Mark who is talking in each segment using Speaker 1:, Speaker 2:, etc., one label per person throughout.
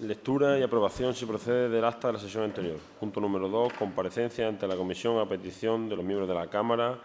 Speaker 1: Lectura y aprobación, si procede, del acta de la sesión anterior. Punto número 2. Comparecencia ante la Comisión a petición de los miembros de la Cámara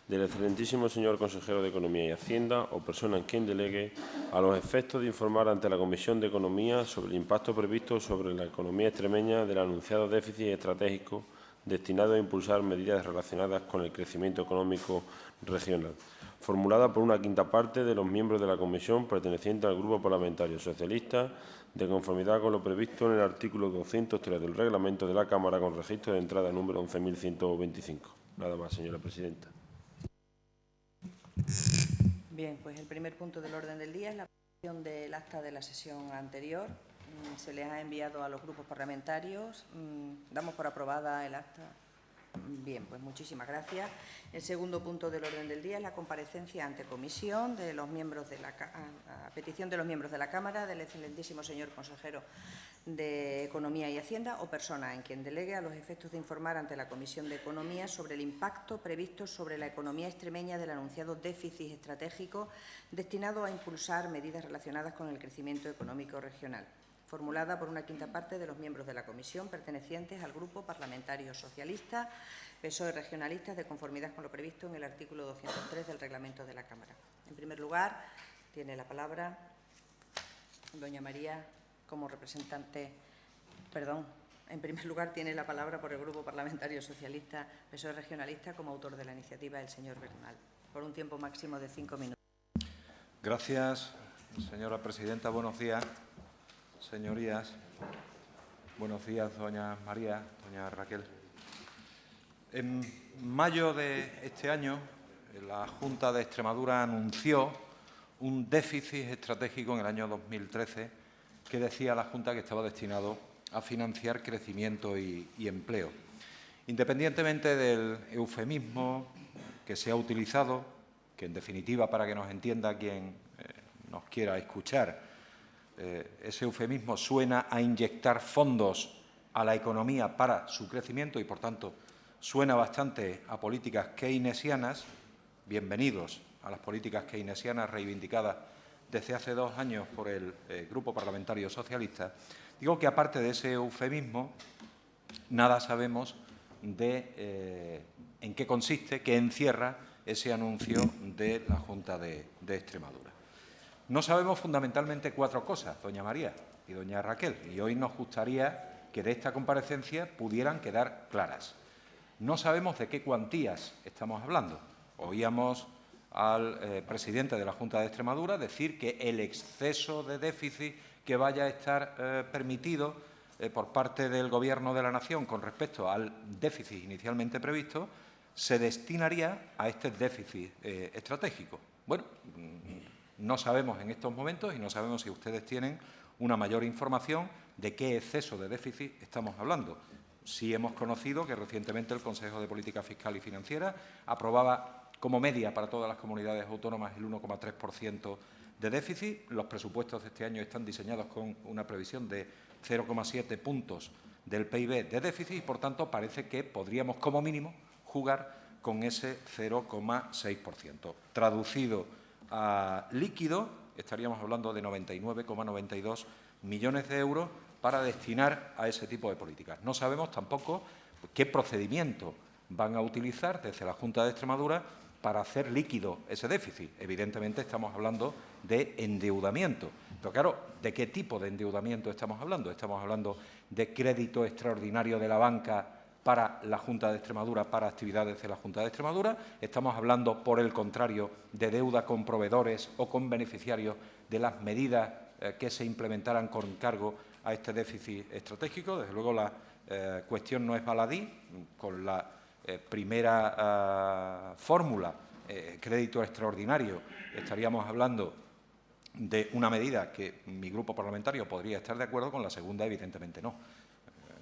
Speaker 1: del excelentísimo señor consejero de Economía y Hacienda o persona en quien delegue, a los efectos de informar ante la Comisión de Economía sobre el impacto previsto sobre la economía extremeña del anunciado déficit estratégico destinado a impulsar medidas relacionadas con el crecimiento económico regional, formulada por una quinta parte de los miembros de la Comisión perteneciente al Grupo Parlamentario Socialista, de conformidad con lo previsto en el artículo 203 del Reglamento de la Cámara, con registro de entrada número 11.125. Nada más, señora presidenta.
Speaker 2: Bien, pues el primer punto del orden del día es la aprobación del acta de la sesión anterior. Se les ha enviado a los grupos parlamentarios. Damos por aprobada el acta. Bien, pues muchísimas gracias. El segundo punto del orden del día es la comparecencia ante comisión de los miembros de a petición de los miembros de la Cámara, del excelentísimo señor consejero de Economía y Hacienda o persona en quien delegue, a los efectos de informar ante la Comisión de Economía sobre el impacto previsto sobre la economía extremeña del anunciado déficit estratégico destinado a impulsar medidas relacionadas con el crecimiento económico regional, formulada por una quinta parte de los miembros de la Comisión pertenecientes al Grupo Parlamentario Socialista, PSOE Regionalistas, de conformidad con lo previsto en el artículo 203 del Reglamento de la Cámara. En primer lugar, tiene la palabra doña María como representante, en primer lugar tiene la palabra por el Grupo Parlamentario Socialista, PSOE Regionalista, como autor de la iniciativa, el señor Bernal, por un tiempo máximo de 5 minutos.
Speaker 3: Gracias, señora presidenta. Buenos días, señorías. Buenos días, doña María, doña Raquel. En mayo de este año, la Junta de Extremadura anunció un déficit estratégico en el año 2013 que decía la Junta que estaba destinado a financiar crecimiento y empleo. Independientemente del eufemismo que se ha utilizado, que en definitiva, para que nos entienda quien nos quiera escuchar, ese eufemismo suena a inyectar fondos a la economía para su crecimiento y, por tanto, suena bastante a políticas keynesianas. Bienvenidos a las políticas keynesianas reivindicadas desde hace 2 años por el Grupo Parlamentario Socialista. Digo que, aparte de ese eufemismo, nada sabemos de en qué consiste, qué encierra ese anuncio de la Junta de Extremadura. No sabemos fundamentalmente 4 cosas, doña María y doña Raquel, y hoy nos gustaría que de esta comparecencia pudieran quedar claras. No sabemos de qué cuantías estamos hablando. Oíamos al presidente de la Junta de Extremadura decir que el exceso de déficit que vaya a estar permitido por parte del Gobierno de la Nación con respecto al déficit inicialmente previsto se destinaría a este déficit estratégico. Bueno, no sabemos en estos momentos y no sabemos si ustedes tienen una mayor información de qué exceso de déficit estamos hablando. Sí hemos conocido que recientemente el Consejo de Política Fiscal y Financiera aprobaba como media para todas las comunidades autónomas el 1,3% de déficit. Los presupuestos de este año están diseñados con una previsión de 0,7 puntos del PIB de déficit y, por tanto, parece que podríamos, como mínimo, jugar con ese 0,6%. Traducido a líquido, estaríamos hablando de 99,92 millones de euros para destinar a ese tipo de políticas. No sabemos tampoco qué procedimiento van a utilizar desde la Junta de Extremadura para hacer líquido ese déficit. Evidentemente estamos hablando de endeudamiento. Pero claro, ¿de qué tipo de endeudamiento estamos hablando? Estamos hablando de crédito extraordinario de la banca para la Junta de Extremadura, para actividades de la Junta de Extremadura. Estamos hablando, por el contrario, de deuda con proveedores o con beneficiarios de las medidas que se implementaran con cargo a este déficit estratégico. Desde luego, la cuestión no es baladí. Con la primera fórmula, crédito extraordinario, estaríamos hablando de una medida que mi grupo parlamentario podría estar de acuerdo. Con la segunda, evidentemente, no.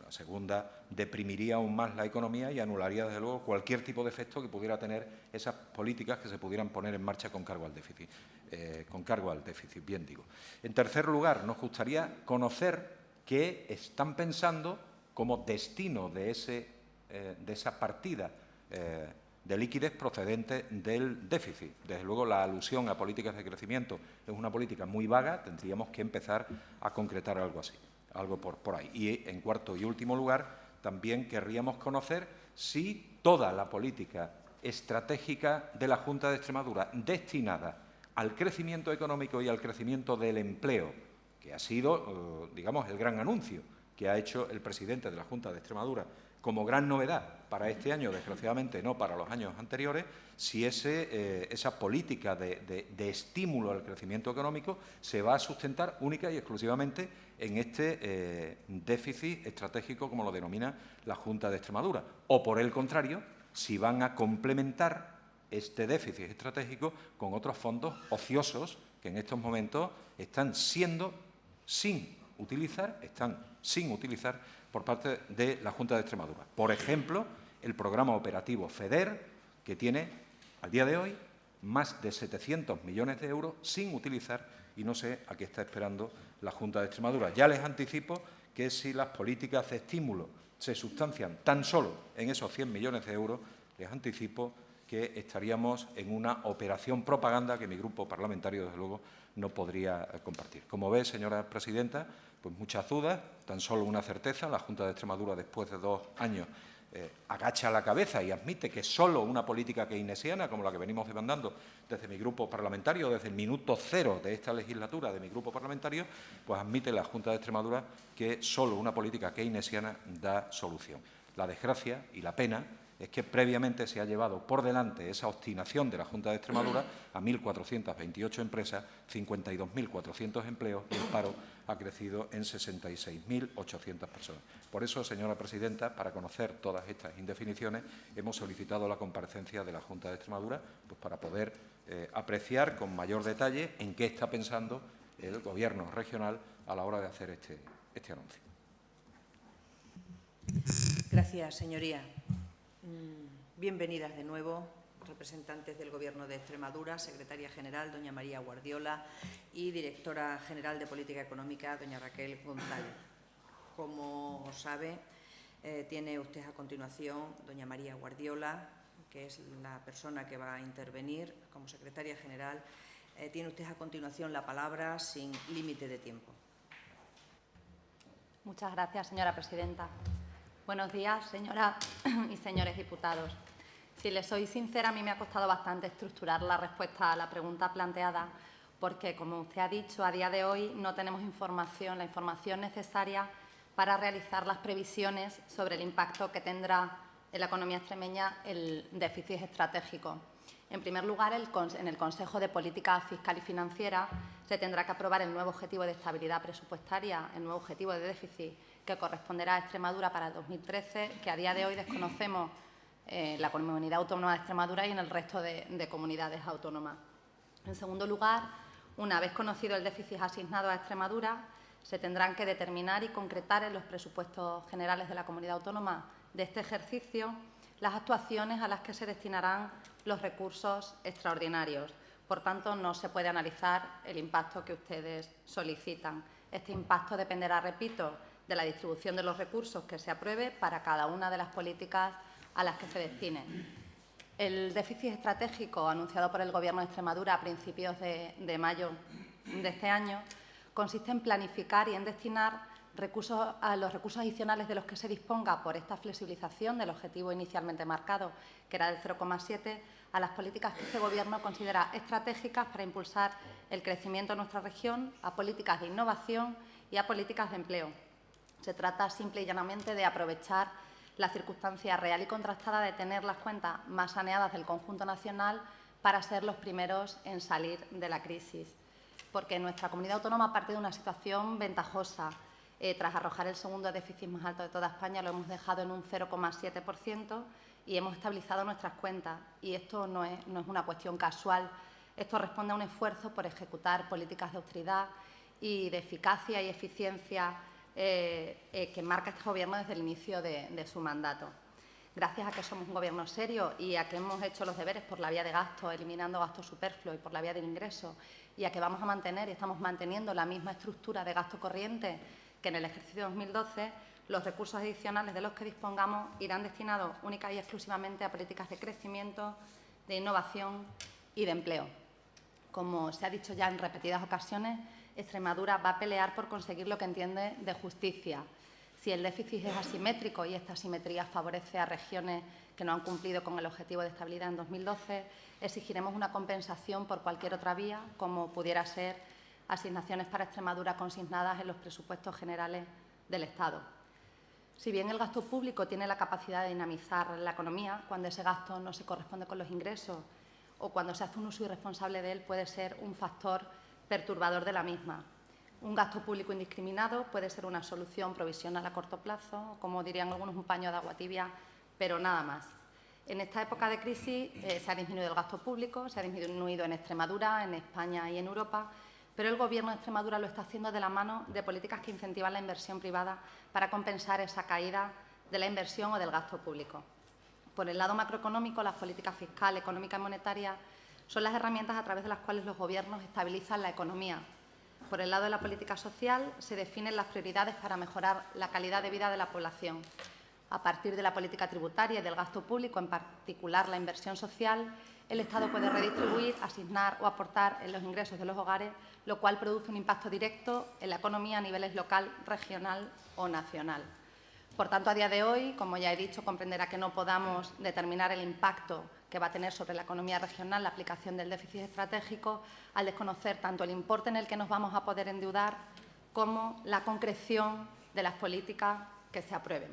Speaker 3: La segunda deprimiría aún más la economía y anularía, desde luego, cualquier tipo de efecto que pudiera tener esas políticas que se pudieran poner en marcha con cargo al déficit. Bien digo. En tercer lugar, nos gustaría conocer qué están pensando como destino de esa partida de liquidez procedente del déficit. Desde luego, la alusión a políticas de crecimiento es una política muy vaga, tendríamos que empezar a concretar algo así, algo por ahí. Y, en cuarto y último lugar, también querríamos conocer si toda la política estratégica de la Junta de Extremadura destinada al crecimiento económico y al crecimiento del empleo, que ha sido, digamos, el gran anuncio que ha hecho el presidente de la Junta de Extremadura como gran novedad para este año, desgraciadamente no para los años anteriores, si esa política de estímulo al crecimiento económico se va a sustentar única y exclusivamente en este déficit estratégico, como lo denomina la Junta de Extremadura, o, por el contrario, si van a complementar este déficit estratégico con otros fondos ociosos que en estos momentos están sin utilizar por parte de la Junta de Extremadura. Por ejemplo, el programa operativo FEDER, que tiene, al día de hoy, más de 700 millones de euros sin utilizar, y no sé a qué está esperando la Junta de Extremadura. Ya les anticipo que si las políticas de estímulo se sustancian tan solo en esos 100 millones de euros, les anticipo que estaríamos en una operación propaganda que mi grupo parlamentario, desde luego, no podría compartir. Como ve, señora presidenta, pues muchas dudas, tan solo una certeza. La Junta de Extremadura, después de 2 años, agacha la cabeza y admite que solo una política keynesiana, como la que venimos demandando desde mi grupo parlamentario, desde el minuto cero de esta legislatura de mi grupo parlamentario, pues admite la Junta de Extremadura que solo una política keynesiana da solución. La desgracia y la pena es que previamente se ha llevado por delante esa obstinación de la Junta de Extremadura a 1.428 empresas, 52.400 empleos, y el paro ha crecido en 66.800 personas. Por eso, señora presidenta, para conocer todas estas indefiniciones, hemos solicitado la comparecencia de la Junta de Extremadura, pues para poder apreciar con mayor detalle en qué está pensando el Gobierno regional a la hora de hacer este anuncio.
Speaker 2: Gracias, señoría. Bienvenidas de nuevo, representantes del Gobierno de Extremadura, secretaria general, doña María Guardiola, y directora general de Política Económica, doña Raquel González. Como sabe, tiene usted a continuación, doña María Guardiola, que es la persona que va a intervenir como secretaria general, tiene usted a continuación la palabra sin límite de tiempo.
Speaker 4: Muchas gracias, señora presidenta. Buenos días, señoras y señores diputados. Si les soy sincera, a mí me ha costado bastante estructurar la respuesta a la pregunta planteada porque, como usted ha dicho, a día de hoy no tenemos la información necesaria para realizar las previsiones sobre el impacto que tendrá en la economía extremeña el déficit estratégico. En primer lugar, en el Consejo de Política Fiscal y Financiera se tendrá que aprobar el nuevo objetivo de estabilidad presupuestaria, el nuevo objetivo de déficit que corresponderá a Extremadura para el 2013, que a día de hoy desconocemos la Comunidad Autónoma de Extremadura y en el resto de comunidades autónomas. En segundo lugar, una vez conocido el déficit asignado a Extremadura, se tendrán que determinar y concretar en los presupuestos generales de la Comunidad Autónoma de este ejercicio las actuaciones a las que se destinarán los recursos extraordinarios. Por tanto, no se puede analizar el impacto que ustedes solicitan. Este impacto dependerá, repito, de la distribución de los recursos que se apruebe para cada una de las políticas a las que se destinen. El déficit estratégico anunciado por el Gobierno de Extremadura a principios de mayo de este año consiste en planificar y en destinar los recursos adicionales de los que se disponga por esta flexibilización del objetivo inicialmente marcado, que era del 0,7, a las políticas que este Gobierno considera estratégicas para impulsar el crecimiento en nuestra región, a políticas de innovación y a políticas de empleo. Se trata simple y llanamente de aprovechar la circunstancia real y contrastada de tener las cuentas más saneadas del conjunto nacional para ser los primeros en salir de la crisis. Porque nuestra comunidad autónoma parte de una situación ventajosa. Tras arrojar el segundo déficit más alto de toda España, lo hemos dejado en un 0,7% y hemos estabilizado nuestras cuentas. Y esto no es una cuestión casual. Esto responde a un esfuerzo por ejecutar políticas de austeridad y de eficacia y eficiencia que marca este Gobierno desde el inicio de su mandato. Gracias a que somos un Gobierno serio y a que hemos hecho los deberes por la vía de gasto, eliminando gasto superfluo, y por la vía del ingreso, y a que vamos a mantener y estamos manteniendo la misma estructura de gasto corriente que en el ejercicio 2012, los recursos adicionales de los que dispongamos irán destinados única y exclusivamente a políticas de crecimiento, de innovación y de empleo. Como se ha dicho ya en repetidas ocasiones, Extremadura va a pelear por conseguir lo que entiende de justicia. Si el déficit es asimétrico y esta asimetría favorece a regiones que no han cumplido con el objetivo de estabilidad en 2012, exigiremos una compensación por cualquier otra vía, como pudiera ser asignaciones para Extremadura consignadas en los presupuestos generales del Estado. Si bien el gasto público tiene la capacidad de dinamizar la economía, cuando ese gasto no se corresponde con los ingresos o cuando se hace un uso irresponsable de él, puede ser un factor perturbador de la misma. Un gasto público indiscriminado puede ser una solución provisional a corto plazo, como dirían algunos, un paño de agua tibia, pero nada más. En esta época de crisis se ha disminuido el gasto público, se ha disminuido en Extremadura, en España y en Europa, pero el Gobierno de Extremadura lo está haciendo de la mano de políticas que incentivan la inversión privada para compensar esa caída de la inversión o del gasto público. Por el lado macroeconómico, las políticas fiscal, económica y monetaria son las herramientas a través de las cuales los gobiernos estabilizan la economía. Por el lado de la política social, se definen las prioridades para mejorar la calidad de vida de la población. A partir de la política tributaria y del gasto público, en particular la inversión social, el Estado puede redistribuir, asignar o aportar en los ingresos de los hogares, lo cual produce un impacto directo en la economía a niveles local, regional o nacional. Por tanto, a día de hoy, como ya he dicho, comprenderá que no podamos determinar el impacto que va a tener sobre la economía regional la aplicación del déficit estratégico al desconocer tanto el importe en el que nos vamos a poder endeudar como la concreción de las políticas que se aprueben.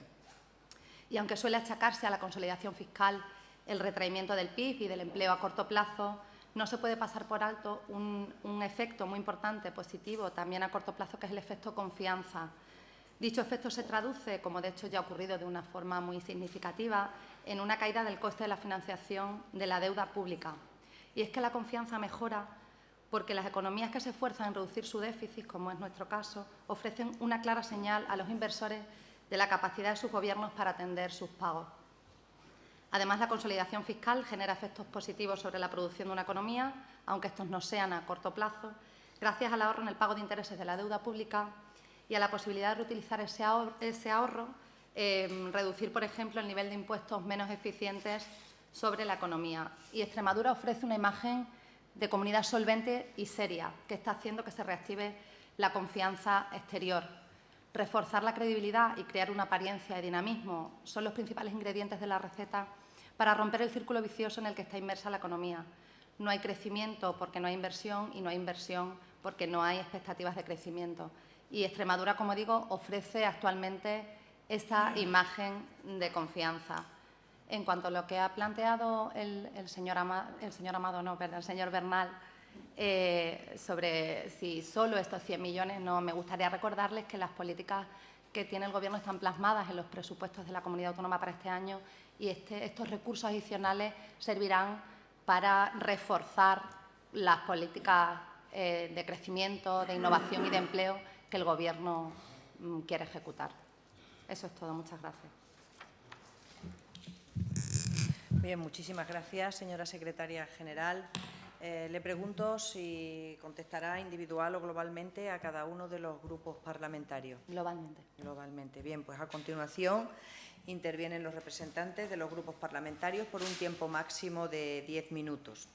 Speaker 4: Y aunque suele achacarse a la consolidación fiscal el retraimiento del PIB y del empleo a corto plazo, no se puede pasar por alto un efecto muy importante, positivo, también a corto plazo, que es el efecto confianza. Dicho efecto se traduce, como de hecho ya ha ocurrido de una forma muy significativa, en una caída del coste de la financiación de la deuda pública. Y es que la confianza mejora porque las economías que se esfuerzan en reducir su déficit, como es nuestro caso, ofrecen una clara señal a los inversores de la capacidad de sus gobiernos para atender sus pagos. Además, la consolidación fiscal genera efectos positivos sobre la producción de una economía, aunque estos no sean a corto plazo, gracias al ahorro en el pago de intereses de la deuda pública y a la posibilidad de reutilizar ese ahorro, reducir, por ejemplo, el nivel de impuestos menos eficientes sobre la economía. Y Extremadura ofrece una imagen de comunidad solvente y seria, que está haciendo que se reactive la confianza exterior. Reforzar la credibilidad y crear una apariencia de dinamismo son los principales ingredientes de la receta para romper el círculo vicioso en el que está inmersa la economía. No hay crecimiento porque no hay inversión y no hay inversión porque no hay expectativas de crecimiento. Y Extremadura, como digo, ofrece actualmente esa imagen de confianza. En cuanto a lo que ha planteado el señor Bernal, sobre si solo estos 100 millones, no, me gustaría recordarles que las políticas que tiene el Gobierno están plasmadas en los presupuestos de la Comunidad Autónoma para este año y estos recursos adicionales servirán para reforzar las políticas de crecimiento, de innovación y de empleo que el Gobierno quiere ejecutar. Eso es todo. Muchas gracias.
Speaker 2: Bien, muchísimas gracias, señora secretaria general. Le pregunto si contestará individual o globalmente a cada uno de los grupos parlamentarios.
Speaker 4: Globalmente.
Speaker 2: Globalmente. Bien, pues a continuación intervienen los representantes de los grupos parlamentarios por un tiempo máximo de 10 minutos.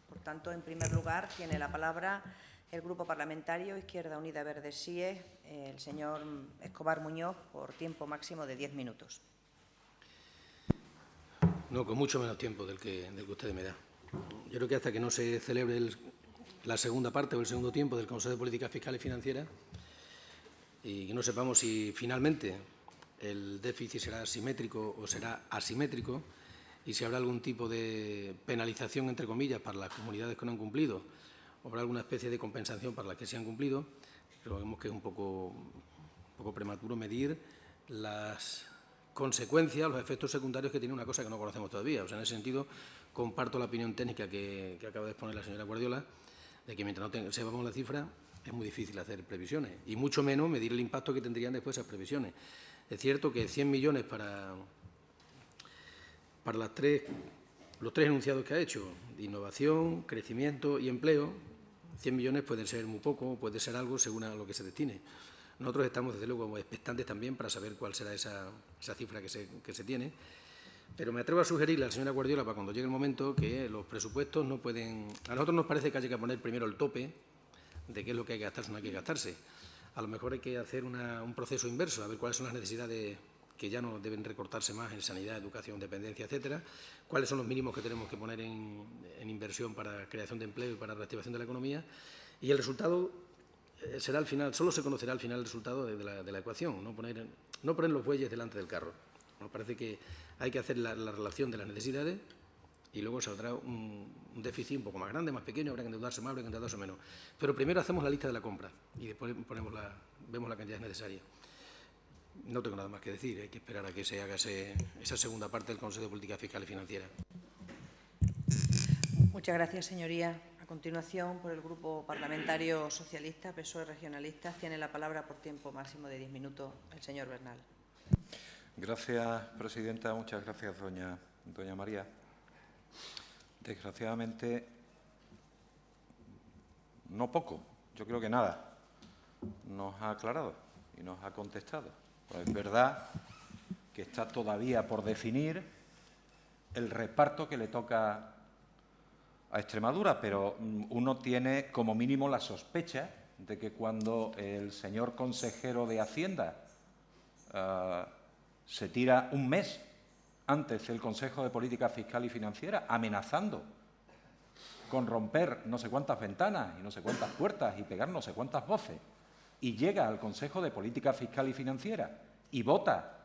Speaker 2: Por tanto, en primer lugar, tiene la palabra el Grupo Parlamentario Izquierda Unida Verde SIE, el señor Escobar Muñoz, por tiempo máximo de 10 minutos.
Speaker 5: No, con mucho menos tiempo del que usted me da. Yo creo que hasta que no se celebre la segunda parte o el segundo tiempo del Consejo de Política Fiscal y Financiera y que no sepamos si finalmente el déficit será simétrico o será asimétrico y si habrá algún tipo de penalización, entre comillas, para las comunidades que no han cumplido o habrá alguna especie de compensación para las que sí han cumplido, creo que es un poco prematuro medir las consecuencias, los efectos secundarios que tiene una cosa que no conocemos todavía. O sea, en ese sentido, comparto la opinión técnica que acaba de exponer la señora Guardiola, de que mientras no sepamos la cifra, es muy difícil hacer previsiones, y mucho menos medir el impacto que tendrían después esas previsiones. Es cierto que 100 millones para los tres enunciados que ha hecho, innovación, crecimiento y empleo, 100 millones pueden ser muy poco, puede ser algo según a lo que se destine. nosotros estamos, desde luego, expectantes también para saber cuál será esa cifra que se tiene. Pero me atrevo a sugerirle a la señora Guardiola, para cuando llegue el momento, que los presupuestos no pueden... A nosotros nos parece que haya que poner primero el tope de qué es lo que hay que gastarse o no hay que gastarse. A lo mejor hay que hacer un proceso inverso, a ver cuáles son las necesidades que ya no deben recortarse más en sanidad, educación, dependencia, etcétera, cuáles son los mínimos que tenemos que poner en inversión para creación de empleo y para reactivación de la economía, y el resultado será al final, solo se conocerá al final el resultado de la ecuación, no poner los bueyes delante del carro. Nos parece que hay que hacer la relación de las necesidades y luego saldrá un déficit un poco más grande, más pequeño, habrá que endeudarse más, habrá que endeudarse menos. Pero primero hacemos la lista de la compra y después vemos la cantidad necesaria. No tengo nada más que decir, hay que esperar a que se haga esa segunda parte del Consejo de Política Fiscal y Financiera.
Speaker 2: Muchas gracias, señoría. A continuación, por el Grupo Parlamentario Socialista, PSOE Regionalistas, tiene la palabra por tiempo máximo de 10 minutos el señor Bernal.
Speaker 3: Gracias, presidenta. Muchas gracias, doña María. Desgraciadamente, no poco, yo creo que nada, nos ha aclarado y nos ha contestado. Pues es verdad que está todavía por definir el reparto que le toca a Extremadura, pero uno tiene como mínimo la sospecha de que cuando el señor consejero de Hacienda se tira un mes antes del Consejo de Política Fiscal y Financiera amenazando con romper no sé cuántas ventanas y no sé cuántas puertas y pegar no sé cuántas voces, y llega al Consejo de Política Fiscal y Financiera y vota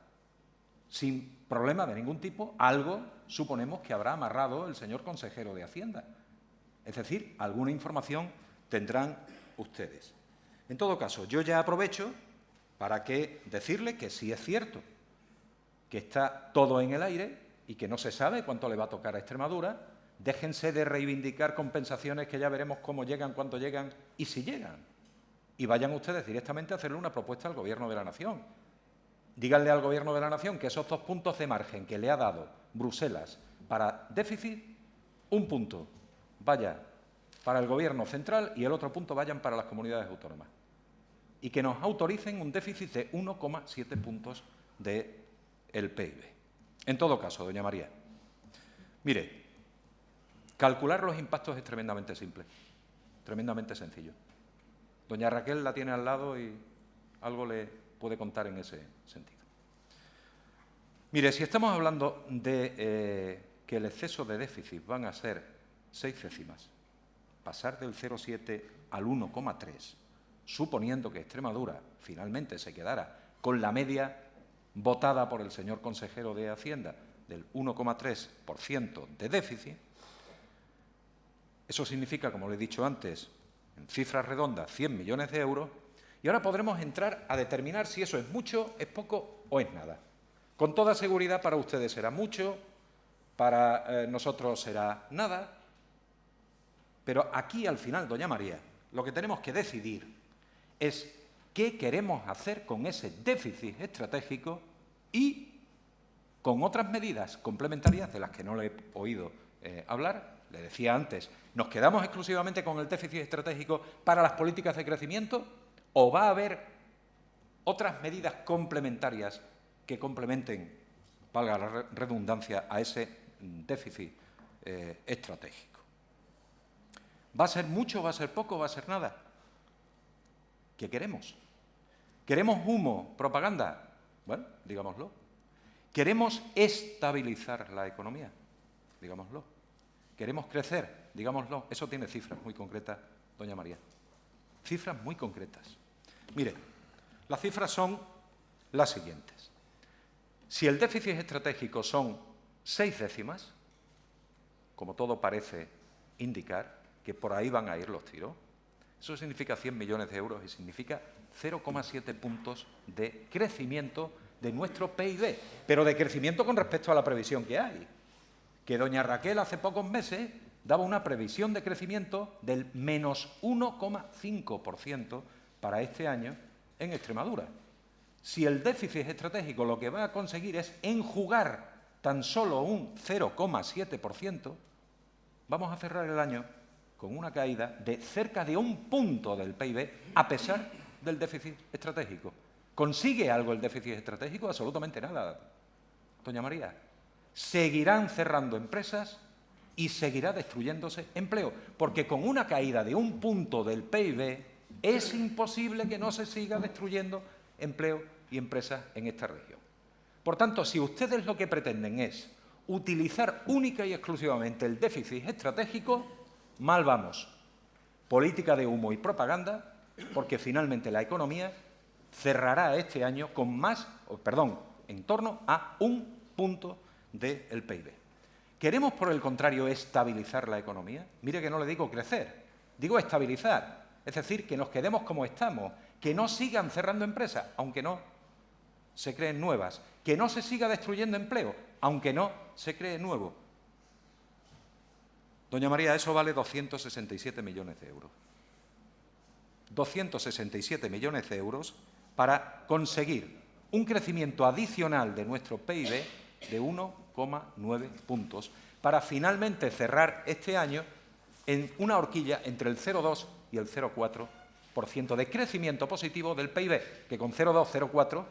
Speaker 3: sin problema de ningún tipo, algo suponemos que habrá amarrado el señor consejero de Hacienda. Es decir, alguna información tendrán ustedes. En todo caso, yo ya aprovecho para decirle que sí es cierto que está todo en el aire y que no se sabe cuánto le va a tocar a Extremadura. Déjense de reivindicar compensaciones que ya veremos cómo llegan, cuánto llegan y si llegan. Y vayan ustedes directamente a hacerle una propuesta al Gobierno de la Nación. Díganle al Gobierno de la Nación que esos 2 puntos de margen que le ha dado Bruselas para déficit, un punto vaya para el Gobierno central y el otro punto vayan para las comunidades autónomas. Y que nos autoricen un déficit de 1,7 puntos del PIB. En todo caso, doña María, mire, calcular los impactos es tremendamente simple, tremendamente sencillo. Doña Raquel la tiene al lado y algo le puede contar en ese sentido. Mire, si estamos hablando de que el exceso de déficit van a ser 6 décimas, pasar del 0,7 al 1,3, suponiendo que Extremadura finalmente se quedara con la media votada por el señor consejero de Hacienda del 1,3% de déficit, eso significa, como le he dicho antes, en cifras redondas, 100 millones de euros, y ahora podremos entrar a determinar si eso es mucho, es poco o es nada. Con toda seguridad para ustedes será mucho, para nosotros será nada, pero aquí al final, doña María, lo que tenemos que decidir es qué queremos hacer con ese déficit estratégico y con otras medidas complementarias de las que no le he oído hablar. Le decía antes, ¿nos quedamos exclusivamente con el déficit estratégico para las políticas de crecimiento o va a haber otras medidas complementarias que complementen, valga la redundancia, a ese déficit estratégico? ¿Va a ser mucho, va a ser poco, va a ser nada? ¿Qué queremos? ¿Queremos humo, propaganda? Bueno, digámoslo. ¿Queremos estabilizar la economía? Digámoslo. ¿Queremos crecer? Digámoslo. Eso tiene cifras muy concretas, doña María. Cifras muy concretas. Mire, las cifras son las siguientes. Si el déficit estratégico son 6 décimas, como todo parece indicar, que por ahí van a ir los tiros, eso significa 100 millones de euros y significa 0,7 puntos de crecimiento de nuestro PIB, pero de crecimiento con respecto a la previsión que hay. Que doña Raquel hace pocos meses daba una previsión de crecimiento del menos 1,5% para este año en Extremadura. Si el déficit estratégico lo que va a conseguir es enjugar tan solo un 0,7%, vamos a cerrar el año con una caída de cerca de 1 punto del PIB, a pesar del déficit estratégico? ¿Consigue algo el déficit estratégico? Absolutamente nada, doña María. Seguirán cerrando empresas y seguirá destruyéndose empleo, porque con una caída de 1 punto del PIB es imposible que no se siga destruyendo empleo y empresas en esta región. Por tanto, si ustedes lo que pretenden es utilizar única y exclusivamente el déficit estratégico, mal vamos. Política de humo y propaganda, porque finalmente la economía cerrará este año con en torno a 1 punto del PIB. ¿Queremos, por el contrario, estabilizar la economía? Mire que no le digo crecer, digo estabilizar. Es decir, que nos quedemos como estamos, que no sigan cerrando empresas, aunque no se creen nuevas, que no se siga destruyendo empleo, aunque no se cree nuevo. Doña María, eso vale 267 millones de euros. 267 millones de euros para conseguir un crecimiento adicional de nuestro PIB de 1,9 puntos, para finalmente cerrar este año en una horquilla entre el 0,2 y el 0,4% de crecimiento positivo del PIB, que con 0,2, 0,4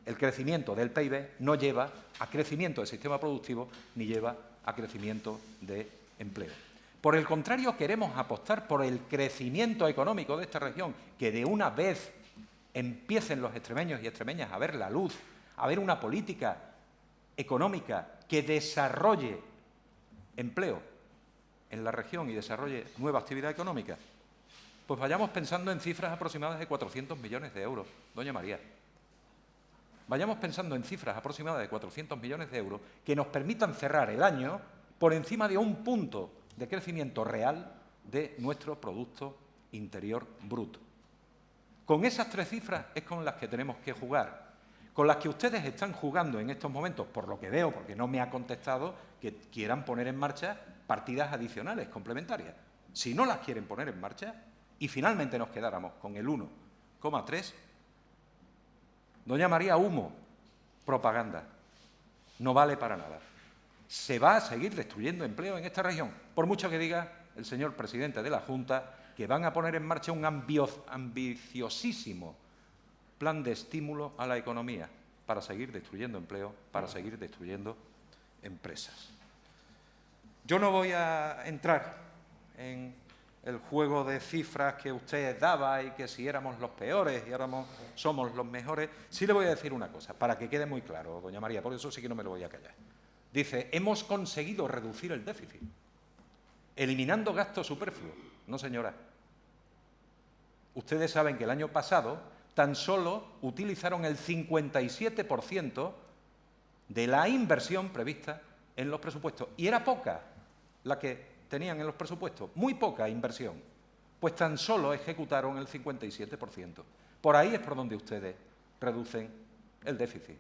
Speaker 3: el crecimiento del PIB no lleva a crecimiento del sistema productivo ni lleva a crecimiento de empleo. Por el contrario, queremos apostar por el crecimiento económico de esta región, que de una vez empiecen los extremeños y extremeñas a ver la luz, a ver una política económica que desarrolle empleo en la región y desarrolle nueva actividad económica, pues vayamos pensando en cifras aproximadas de 400 millones de euros, doña María. Vayamos pensando en cifras aproximadas de 400 millones de euros que nos permitan cerrar el año por encima de 1 punto de crecimiento real de nuestro Producto Interior Bruto. Con esas 3 cifras es con las que tenemos que jugar, con las que ustedes están jugando en estos momentos, por lo que veo, porque no me ha contestado, que quieran poner en marcha partidas adicionales, complementarias. Si no las quieren poner en marcha y finalmente nos quedáramos con el 1,3, doña María, humo, propaganda, no vale para nada. Se va a seguir destruyendo empleo en esta región, por mucho que diga el señor presidente de la Junta que van a poner en marcha un ambiciosísimo plan de estímulo a la economía para seguir destruyendo empleo, para seguir destruyendo empresas. Yo no voy a entrar en el juego de cifras que usted daba y que si éramos los peores y ahora somos los mejores. Sí le voy a decir una cosa, para que quede muy claro, doña María, por eso sí que no me lo voy a callar. Dice, hemos conseguido reducir el déficit, eliminando gasto superfluo. No, señora. Ustedes saben que el año pasado tan solo utilizaron el 57% de la inversión prevista en los presupuestos. Y era poca la que tenían en los presupuestos, muy poca inversión. Pues tan solo ejecutaron el 57%. Por ahí es por donde ustedes reducen el déficit,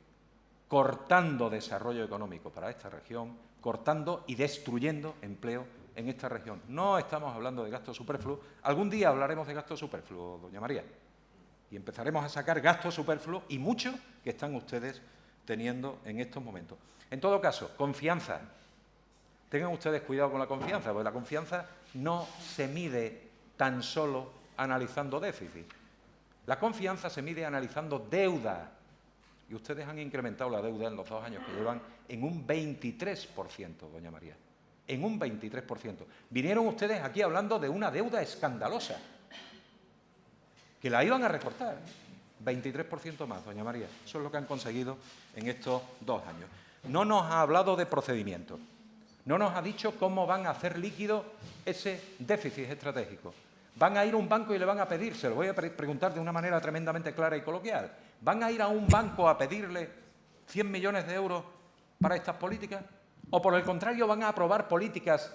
Speaker 3: cortando desarrollo económico para esta región, cortando y destruyendo empleo en esta región. No estamos hablando de gasto superfluo. Algún día hablaremos de gasto superfluo, doña María, y empezaremos a sacar gastos superfluos y muchos que están ustedes teniendo en estos momentos. En todo caso, confianza. Tengan ustedes cuidado con la confianza, porque la confianza no se mide tan solo analizando déficit. La confianza se mide analizando deuda. Y ustedes han incrementado la deuda en los 2 años que llevan en un 23%, doña María. En un 23%. Vinieron ustedes aquí hablando de una deuda escandalosa, que la iban a recortar. 23% más, doña María. Eso es lo que han conseguido en estos 2 años. No nos ha hablado de procedimientos. No nos ha dicho cómo van a hacer líquido ese déficit estratégico. Van a ir a un banco y le van a pedir, se lo voy a preguntar de una manera tremendamente clara y coloquial, ¿van a ir a un banco a pedirle 100 millones de euros para estas políticas? ¿O por el contrario van a aprobar políticas,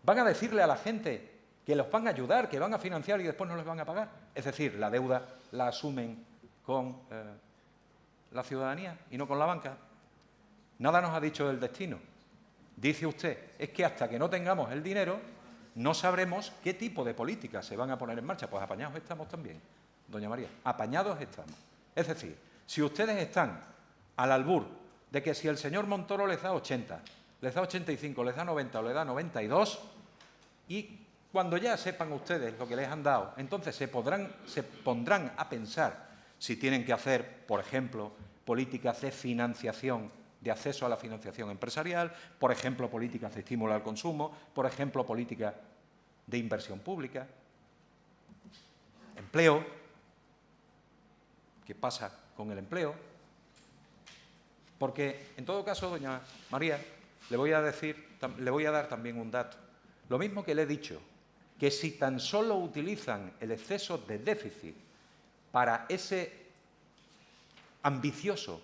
Speaker 3: van a decirle a la gente que los van a ayudar, que van a financiar y después no les van a pagar? Es decir, la deuda la asumen con la ciudadanía y no con la banca. Nada nos ha dicho del destino. Dice usted, es que hasta que no tengamos el dinero no sabremos qué tipo de políticas se van a poner en marcha. Pues apañados estamos también, doña María, apañados estamos. Es decir, si ustedes están al albur de que si el señor Montoro les da 80, les da 85, les da 90 o les da 92 y Cuando ya sepan ustedes lo que les han dado, entonces se pondrán a pensar si tienen que hacer, por ejemplo, políticas de financiación, de acceso a la financiación empresarial, por ejemplo, políticas de estímulo al consumo, por ejemplo, políticas de inversión pública, empleo. ¿Qué pasa con el empleo? Porque, en todo caso, doña María, le voy a dar también un dato. Lo mismo que le he dicho, que si tan solo utilizan el exceso de déficit para ese ambicioso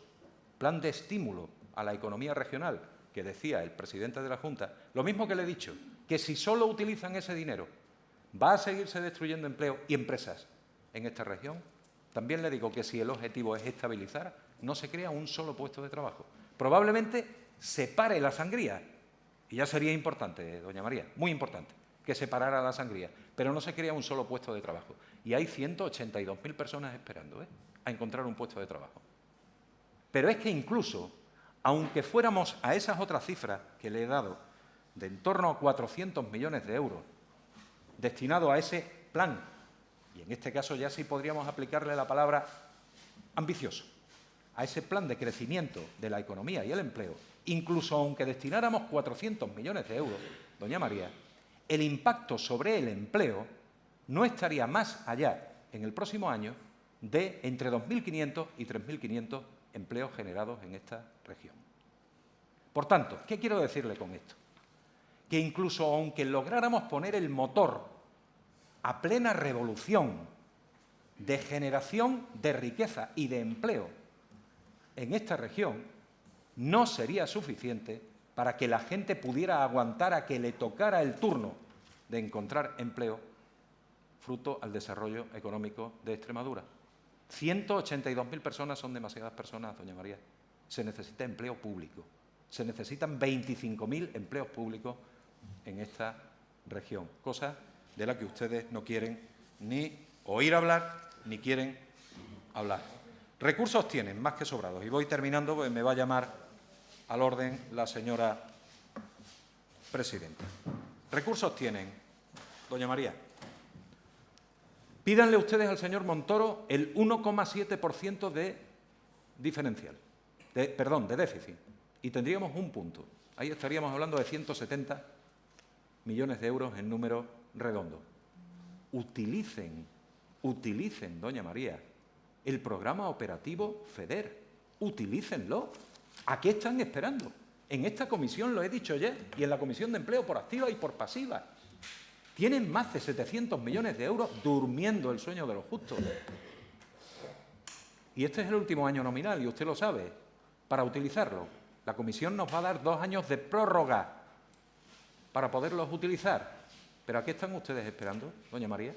Speaker 3: plan de estímulo a la economía regional que decía el presidente de la Junta, lo mismo que le he dicho, que si solo utilizan ese dinero va a seguirse destruyendo empleo y empresas en esta región. También le digo que si el objetivo es estabilizar, no se crea un solo puesto de trabajo. Probablemente se pare la sangría, y ya sería importante, doña María, muy importante, que se parara la sangría, pero no se crea un solo puesto de trabajo. Y hay 182.000 personas esperando a encontrar un puesto de trabajo. Pero es que incluso, aunque fuéramos a esas otras cifras que le he dado, de en torno a 400 millones de euros destinados a ese plan, y en este caso ya sí podríamos aplicarle la palabra ambicioso, a ese plan de crecimiento de la economía y el empleo, incluso aunque destináramos 400 millones de euros, doña María, el impacto sobre el empleo no estaría más allá en el próximo año de entre 2.500 y 3.500 empleos generados en esta región. Por tanto, ¿qué quiero decirle con esto? Que incluso aunque lográramos poner el motor a plena revolución de generación de riqueza y de empleo en esta región, no sería suficiente para que la gente pudiera aguantar a que le tocara el turno de encontrar empleo fruto al desarrollo económico de Extremadura. 182.000 personas son demasiadas personas, doña María. Se necesita empleo público. Se necesitan 25.000 empleos públicos en esta región, cosa de la que ustedes no quieren ni oír hablar ni quieren hablar. Recursos tienen, más que sobrados. Y voy terminando, porque me va a llamar al orden la señora presidenta. Recursos tienen, doña María. Pídanle ustedes al señor Montoro el 1,7% de diferencial, de déficit, y tendríamos un punto. Ahí estaríamos hablando de 170 millones de euros en número redondo. Utilicen, doña María, el programa operativo FEDER. Utilícenlo. ¿A qué están esperando? En esta comisión lo he dicho ya, y en la Comisión de Empleo por activa y por pasiva. Tienen más de 700 millones de euros durmiendo el sueño de los justos. Y este es el último año nominal, y usted lo sabe, para utilizarlo. La comisión nos va a dar 2 años de prórroga para poderlos utilizar. ¿Pero a qué están ustedes esperando, doña María?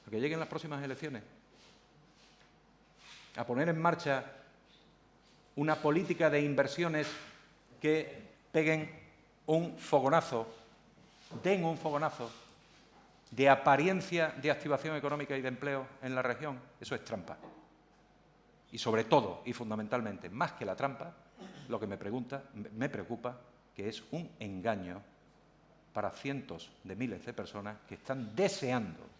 Speaker 3: ¿A que lleguen las próximas elecciones? ¿A poner en marcha una política de inversiones que peguen un fogonazo, den un fogonazo de apariencia de activación económica y de empleo en la región? Eso es trampa. Y sobre todo, y fundamentalmente, más que la trampa, lo que me preocupa, que es un engaño para cientos de miles de personas que están deseando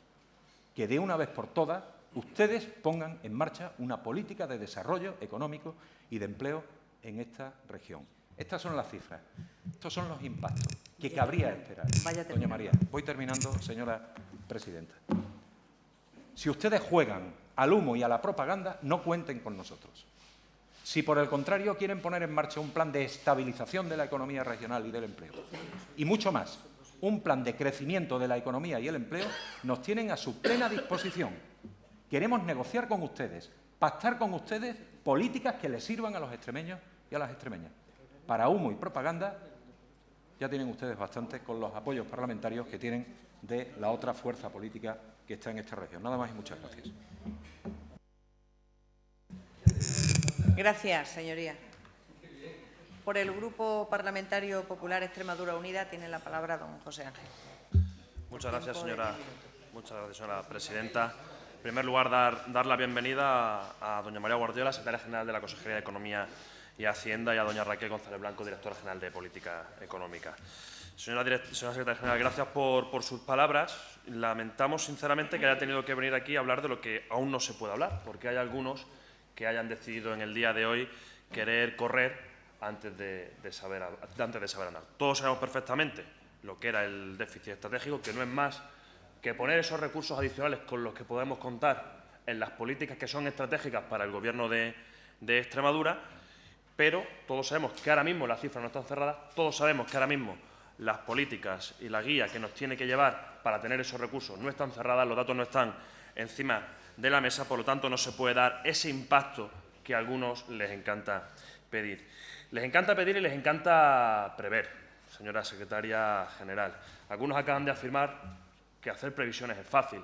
Speaker 3: que de una vez por todas ustedes pongan en marcha una política de desarrollo económico y de empleo en esta región. Estas son las cifras, estos son los impactos que cabría esperar. Doña María, voy terminando, señora presidenta. Si ustedes juegan al humo y a la propaganda, no cuenten con nosotros. Si, por el contrario, quieren poner en marcha un plan de estabilización de la economía regional y del empleo, y mucho más, un plan de crecimiento de la economía y el empleo, nos tienen a su plena disposición. Queremos negociar con ustedes, pactar con ustedes políticas que les sirvan a los extremeños y a las extremeñas. Para humo y propaganda ya tienen ustedes bastante con los apoyos parlamentarios que tienen de la otra fuerza política que está en esta región. Nada más y muchas gracias.
Speaker 2: Gracias, señoría. Por el Grupo Parlamentario Popular Extremadura Unida tiene la palabra don José Ángel.
Speaker 6: Muchas gracias, señora presidenta. En primer lugar, dar la bienvenida a doña María Guardiola, secretaria general de la Consejería de Economía y Hacienda, y a doña Raquel González Blanco, directora general de Política Económica. Señora secretaria general, gracias por sus palabras. Lamentamos sinceramente que haya tenido que venir aquí a hablar de lo que aún no se puede hablar, porque hay algunos que hayan decidido en el día de hoy querer correr antes de saber andar. Todos sabemos perfectamente lo que era el déficit estratégico, que no es más que poner esos recursos adicionales con los que podemos contar en las políticas que son estratégicas para el Gobierno de Extremadura, pero todos sabemos que ahora mismo las cifras no están cerradas, todos sabemos que ahora mismo las políticas y la guía que nos tiene que llevar para tener esos recursos no están cerradas, los datos no están encima de la mesa, por lo tanto no se puede dar ese impacto que a algunos les encanta pedir. Les encanta pedir y les encanta prever, señora secretaria general. Algunos acaban de afirmar que hacer previsiones es fácil.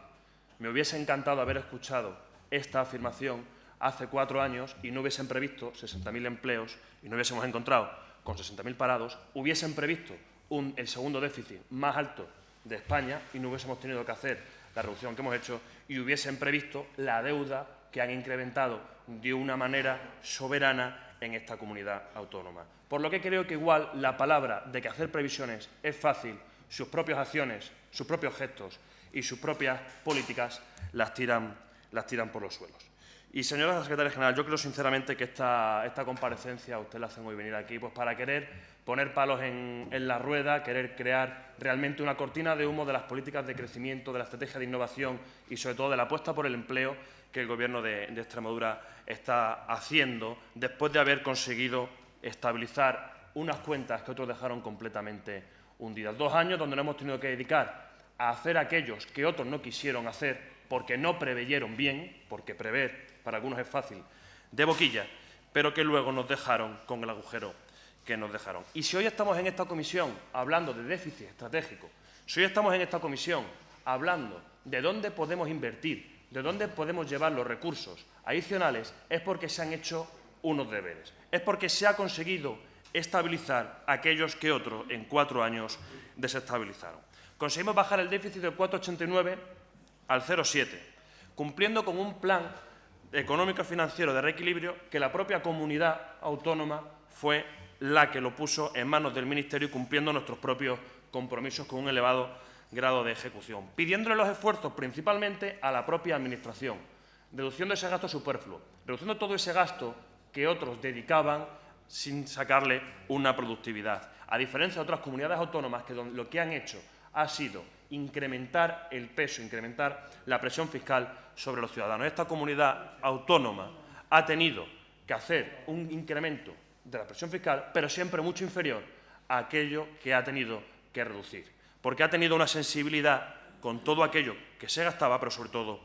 Speaker 6: Me hubiese encantado haber escuchado esta afirmación hace 4 años y no hubiesen previsto 60.000 empleos y no hubiésemos encontrado con 60.000 parados, hubiesen previsto el segundo déficit más alto de España y no hubiésemos tenido que hacer la reducción que hemos hecho y hubiesen previsto la deuda que han incrementado de una manera soberana en esta comunidad autónoma. Por lo que creo que igual la palabra de que hacer previsiones es fácil, sus propias acciones, sus propios gestos y sus propias políticas las tiran por los suelos. Y, señora secretaria general, yo creo sinceramente que esta comparecencia a usted la hacen hoy venir aquí pues para querer poner palos en la rueda, querer crear realmente una cortina de humo de las políticas de crecimiento, de la estrategia de innovación y, sobre todo, de la apuesta por el empleo que el Gobierno de Extremadura está haciendo después de haber conseguido estabilizar unas cuentas que otros dejaron completamente hundidas. 2 años donde nos hemos tenido que dedicar a hacer aquellos que otros no quisieron hacer porque no preveyeron bien, porque prever para algunos es fácil, de boquilla, pero que luego nos dejaron con el agujero que nos dejaron. Y si hoy estamos en esta comisión hablando de déficit estratégico, si hoy estamos en esta comisión hablando de dónde podemos invertir, de dónde podemos llevar los recursos adicionales, es porque se han hecho unos deberes, es porque se ha conseguido estabilizar a aquellos que otros en 4 años desestabilizaron. Conseguimos bajar el déficit del 4,89 al 0,7, cumpliendo con un plan económico y financiero de reequilibrio que la propia comunidad autónoma fue la que lo puso en manos del Ministerio y cumpliendo nuestros propios compromisos con un elevado grado de ejecución, pidiéndole los esfuerzos principalmente a la propia Administración, reduciendo ese gasto superfluo, reduciendo todo ese gasto que otros dedicaban sin sacarle una productividad, a diferencia de otras comunidades autónomas que lo que han hecho ha sido incrementar el peso, incrementar la presión fiscal sobre los ciudadanos. Esta comunidad autónoma ha tenido que hacer un incremento de la presión fiscal, pero siempre mucho inferior a aquello que ha tenido que reducir, porque ha tenido una sensibilidad con todo aquello que se gastaba, pero sobre todo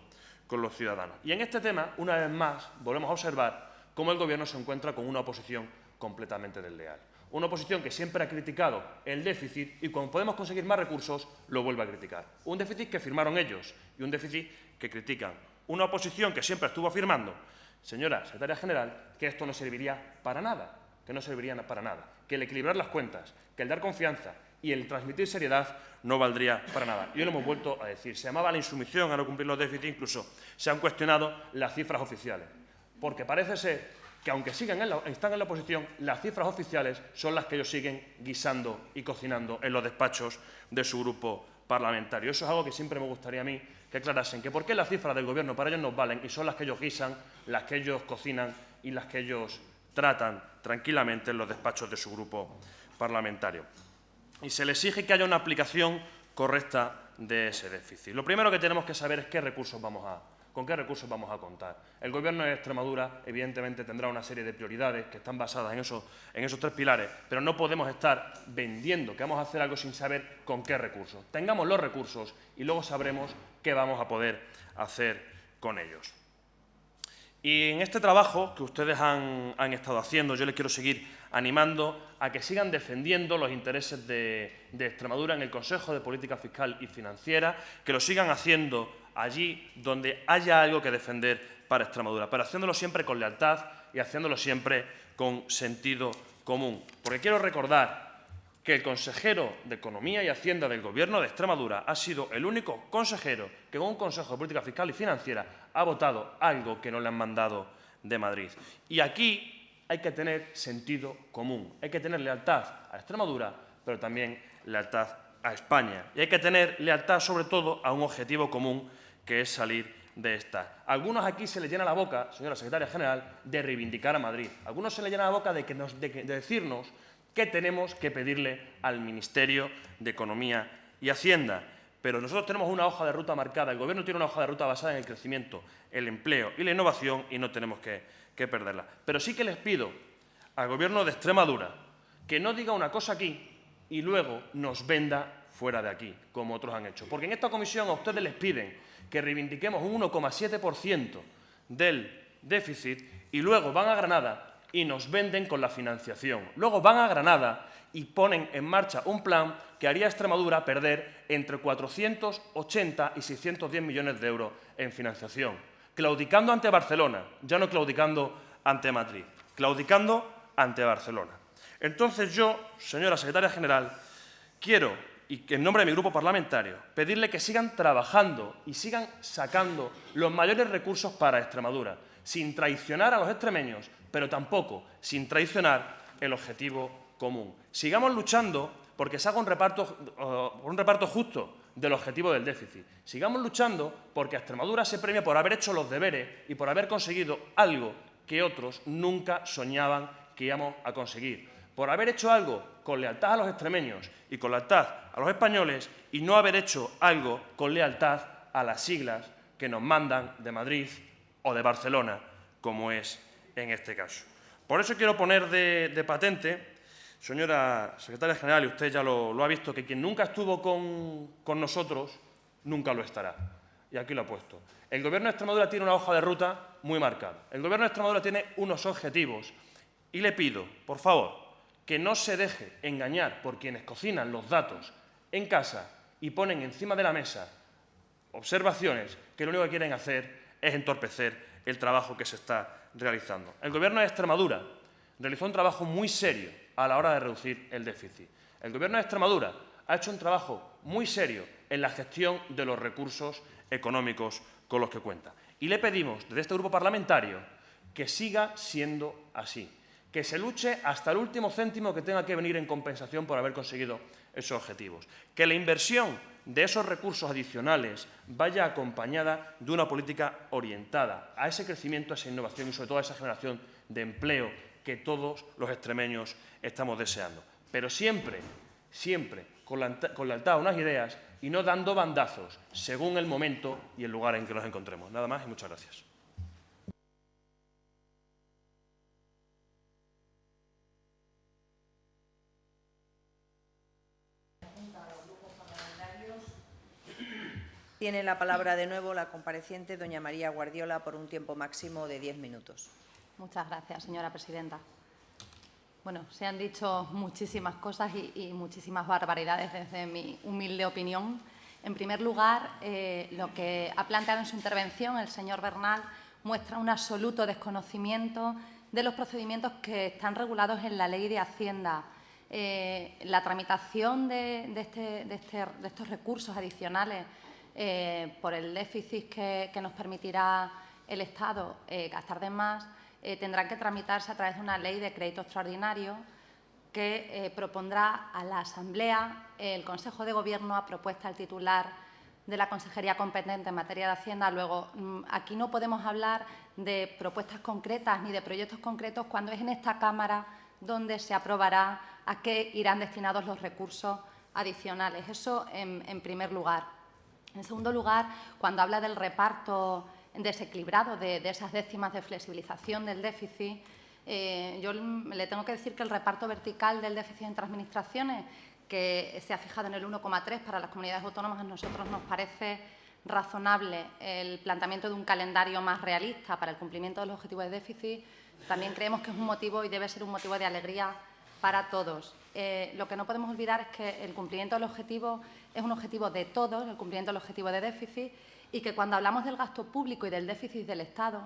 Speaker 6: con los ciudadanos. Y en este tema, una vez más, volvemos a observar cómo el Gobierno se encuentra con una oposición completamente desleal. Una oposición que siempre ha criticado el déficit y cuando podemos conseguir más recursos lo vuelve a criticar. Un déficit que firmaron ellos y un déficit que critican. Una oposición que siempre estuvo afirmando, señora secretaria general, que esto no serviría para nada, que el equilibrar las cuentas, que el dar confianza y el transmitir seriedad no valdría para nada. Y hoy lo hemos vuelto a decir. Se llamaba la insumisión a no cumplir los déficits, incluso se han cuestionado las cifras oficiales, porque parece ser que aunque están en la oposición, las cifras oficiales son las que ellos siguen guisando y cocinando en los despachos de su grupo parlamentario. Eso es algo que siempre me gustaría a mí que aclarasen, que por qué las cifras del Gobierno para ellos nos valen y son las que ellos guisan, las que ellos cocinan y las que ellos tratan tranquilamente en los despachos de su grupo parlamentario. Y se les exige que haya una aplicación correcta de ese déficit. Lo primero que tenemos que saber es con qué recursos vamos a contar. El Gobierno de Extremadura, evidentemente, tendrá una serie de prioridades que están basadas en esos 3 pilares, pero no podemos estar vendiendo que vamos a hacer algo sin saber con qué recursos. Tengamos los recursos y luego sabremos qué vamos a poder hacer con ellos. Y en este trabajo que ustedes han estado haciendo, yo les quiero seguir animando a que sigan defendiendo los intereses de Extremadura en el Consejo de Política Fiscal y Financiera, que lo sigan haciendo allí donde haya algo que defender para Extremadura, pero haciéndolo siempre con lealtad y haciéndolo siempre con sentido común. Porque quiero recordar que el consejero de Economía y Hacienda del Gobierno de Extremadura ha sido el único consejero que en un Consejo de Política Fiscal y Financiera ha votado algo que no le han mandado de Madrid. Y aquí hay que tener sentido común, hay que tener lealtad a Extremadura, pero también lealtad a España. Y hay que tener lealtad, sobre todo, a un objetivo común, que es salir de esta. A algunos aquí se les llena la boca, señora secretaria general, de reivindicar a Madrid. A algunos se les llena la boca de decirnos qué tenemos que pedirle al Ministerio de Economía y Hacienda. Pero nosotros tenemos una hoja de ruta marcada, el Gobierno tiene una hoja de ruta basada en el crecimiento, el empleo y la innovación, y no tenemos que perderla. Pero sí que les pido al Gobierno de Extremadura que no diga una cosa aquí y luego nos venda fuera de aquí, como otros han hecho. Porque en esta comisión a ustedes les piden que reivindiquemos un 1,7% del déficit y luego van a Granada y nos venden con la financiación. Luego van a Granada y ponen en marcha un plan que haría a Extremadura perder entre 480 y 610 millones de euros en financiación, claudicando ante Barcelona, ya no claudicando ante Madrid, claudicando ante Barcelona. Entonces yo, señora secretaria general, quiero, y que en nombre de mi grupo parlamentario, pedirle que sigan trabajando y sigan sacando los mayores recursos para Extremadura, sin traicionar a los extremeños, pero tampoco sin traicionar el objetivo común. Sigamos luchando porque se haga un reparto justo del objetivo del déficit. Sigamos luchando porque a Extremadura se premia por haber hecho los deberes y por haber conseguido algo que otros nunca soñaban que íbamos a conseguir. Por haber hecho algo con lealtad a los extremeños y con lealtad a los españoles y no haber hecho algo con lealtad a las siglas que nos mandan de Madrid o de Barcelona, como es en este caso. Por eso quiero poner de patente, señora secretaria general, y usted ya lo ha visto, que quien nunca estuvo con nosotros, nunca lo estará. Y aquí lo ha puesto. El Gobierno de Extremadura tiene una hoja de ruta muy marcada. El Gobierno de Extremadura tiene unos objetivos. Y le pido, por favor, que no se deje engañar por quienes cocinan los datos en casa y ponen encima de la mesa observaciones que lo único que quieren hacer es entorpecer el trabajo que se está realizando. El Gobierno de Extremadura realizó un trabajo muy serio a la hora de reducir el déficit. El Gobierno de Extremadura ha hecho un trabajo muy serio en la gestión de los recursos económicos con los que cuenta. Y le pedimos desde este grupo parlamentario que siga siendo así, que se luche hasta el último céntimo que tenga que venir en compensación por haber conseguido esos objetivos, que la inversión de esos recursos adicionales vaya acompañada de una política orientada a ese crecimiento, a esa innovación y sobre todo a esa generación de empleo que todos los extremeños estamos deseando. Pero siempre, siempre con lealtad a unas ideas y no dando bandazos según el momento y el lugar en que nos encontremos. Nada más y muchas gracias.
Speaker 2: Tiene la palabra de nuevo la compareciente doña María Guardiola por un tiempo máximo de 10 minutos.
Speaker 4: Muchas gracias, señora presidenta. Bueno, se han dicho muchísimas cosas y muchísimas barbaridades desde mi humilde opinión. En primer lugar, lo que ha planteado en su intervención el señor Bernal muestra un absoluto desconocimiento de los procedimientos que están regulados en la Ley de Hacienda. La tramitación de estos recursos adicionales por el déficit que nos permitirá el Estado gastar de más, tendrán que tramitarse a través de una ley de crédito extraordinario que propondrá a la Asamblea el Consejo de Gobierno a propuesta del titular de la Consejería competente en materia de Hacienda. Luego, aquí no podemos hablar de propuestas concretas ni de proyectos concretos cuando es en esta Cámara donde se aprobará a qué irán destinados los recursos adicionales. Eso en primer lugar. En segundo lugar, cuando habla del reparto desequilibrado de esas décimas de flexibilización del déficit, yo le tengo que decir que el reparto vertical del déficit entre administraciones, que se ha fijado en el 1,3 para las comunidades autónomas, a nosotros nos parece razonable el planteamiento de un calendario más realista para el cumplimiento de los objetivos de déficit. También creemos que es un motivo y debe ser un motivo de alegría para todos. Lo que no podemos olvidar es que el cumplimiento del objetivo es un objetivo de todos, el cumplimiento del objetivo de déficit, y que cuando hablamos del gasto público y del déficit del Estado,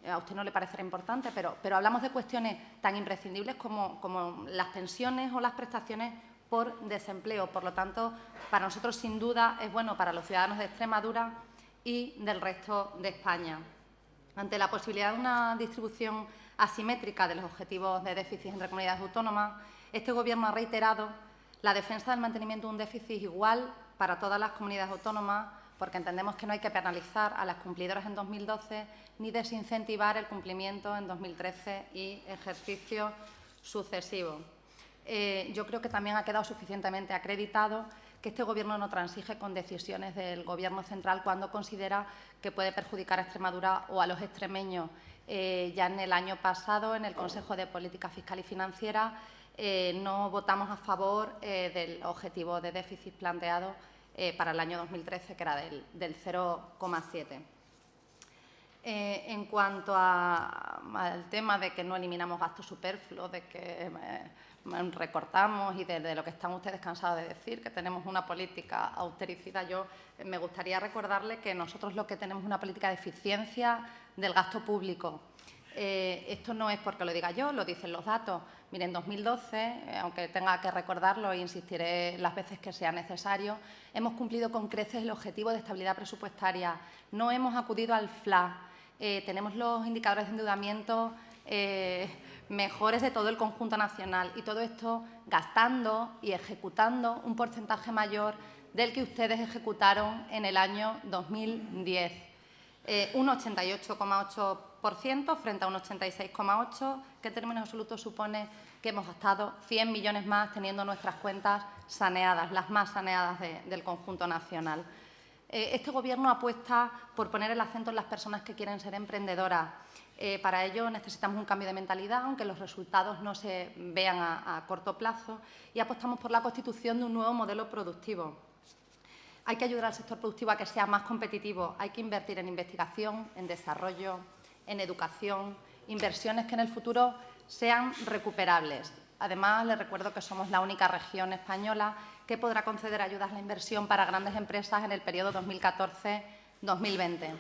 Speaker 4: a usted no le parecerá importante, pero hablamos de cuestiones tan imprescindibles como las pensiones o las prestaciones por desempleo. Por lo tanto, para nosotros, sin duda, es bueno para los ciudadanos de Extremadura y del resto de España. Ante la posibilidad de una distribución asimétrica de los objetivos de déficit entre comunidades autónomas, este Gobierno ha reiterado La defensa del mantenimiento de un déficit igual para todas las comunidades autónomas, porque entendemos que no hay que penalizar a las cumplidoras en 2012 ni desincentivar el cumplimiento en 2013 y ejercicios sucesivos. Yo creo que también ha quedado suficientemente acreditado que este Gobierno no transige con decisiones del Gobierno central cuando considera que puede perjudicar a Extremadura o a los extremeños. Ya en el año pasado, en el Consejo de Política Fiscal y Financiera, no votamos a favor del objetivo de déficit planteado para el año 2013, que era del 0,7. En cuanto al tema de que no eliminamos gastos superfluos, de que recortamos y de lo que están ustedes cansados de decir, que tenemos una política austericida, yo me gustaría recordarle que nosotros lo que tenemos es una política de eficiencia del gasto público. Esto no es porque lo diga yo, lo dicen los datos. Miren, en 2012, aunque tenga que recordarlo e insistiré las veces que sea necesario, hemos cumplido con creces el objetivo de estabilidad presupuestaria. No hemos acudido al FLA. Tenemos los indicadores de endeudamiento mejores de todo el conjunto nacional y todo esto gastando y ejecutando un porcentaje mayor del que ustedes ejecutaron en el año 2010. Un 88,8% frente a un 86,8%, que en términos absolutos supone que hemos gastado 100 millones más teniendo nuestras cuentas saneadas, las más saneadas del conjunto nacional. Este Gobierno apuesta por poner el acento en las personas que quieren ser emprendedoras. Para ello necesitamos un cambio de mentalidad, aunque los resultados no se vean a corto plazo, y apostamos por la constitución de un nuevo modelo productivo. Hay que ayudar al sector productivo a que sea más competitivo, hay que invertir en investigación, en desarrollo, en educación, inversiones que en el futuro sean recuperables. Además, les recuerdo que somos la única región española que podrá conceder ayudas a la inversión para grandes empresas en el periodo 2014-2020.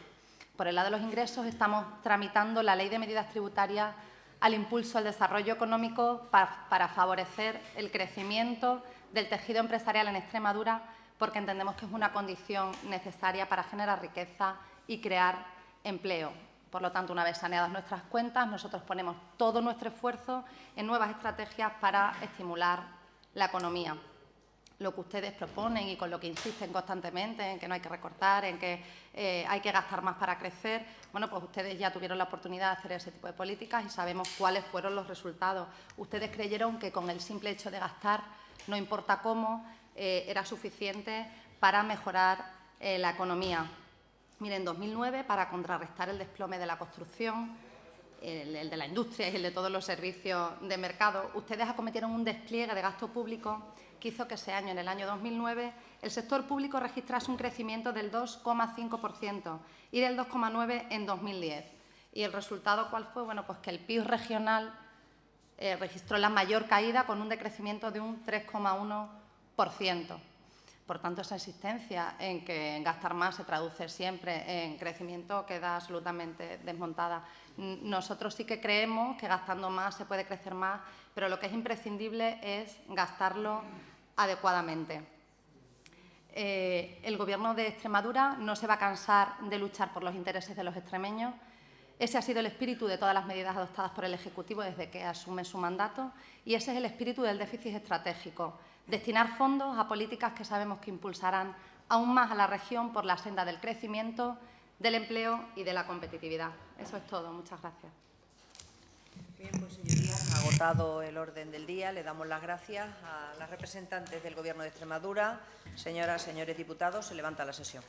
Speaker 4: Por el lado de los ingresos, estamos tramitando la Ley de Medidas Tributarias al impulso al desarrollo económico para favorecer el crecimiento del tejido empresarial en Extremadura, porque entendemos que es una condición necesaria para generar riqueza y crear empleo. Por lo tanto, una vez saneadas nuestras cuentas, nosotros ponemos todo nuestro esfuerzo en nuevas estrategias para estimular la economía. Lo que ustedes proponen y con lo que insisten constantemente, en que no hay que recortar, en que hay que gastar más para crecer, bueno, pues ustedes ya tuvieron la oportunidad de hacer ese tipo de políticas y sabemos cuáles fueron los resultados. Ustedes creyeron que con el simple hecho de gastar, no importa cómo, era suficiente para mejorar la economía. Miren, en 2009, para contrarrestar el desplome de la construcción, el de la industria y el de todos los servicios de mercado, ustedes acometieron un despliegue de gasto público que hizo que ese año, en el año 2009, el sector público registrase un crecimiento del 2,5% y del 2,9% en 2010. ¿Y el resultado cuál fue? Bueno, pues que el PIB regional registró la mayor caída con un decrecimiento de un 3,1%. Por tanto, esa insistencia en que gastar más se traduce siempre en crecimiento queda absolutamente desmontada. Nosotros sí que creemos que gastando más se puede crecer más, pero lo que es imprescindible es gastarlo adecuadamente. El Gobierno de Extremadura no se va a cansar de luchar por los intereses de los extremeños. Ese ha sido el espíritu de todas las medidas adoptadas por el Ejecutivo desde que asume su mandato y ese es el espíritu del déficit estratégico. Destinar fondos a políticas que sabemos que impulsarán aún más a la región por la senda del crecimiento, del empleo y de la competitividad. Eso es todo. Muchas gracias.
Speaker 2: Bien, pues señorías, agotado el orden del día, le damos las gracias a las representantes del Gobierno de Extremadura. Señoras, señores diputados, se levanta la sesión.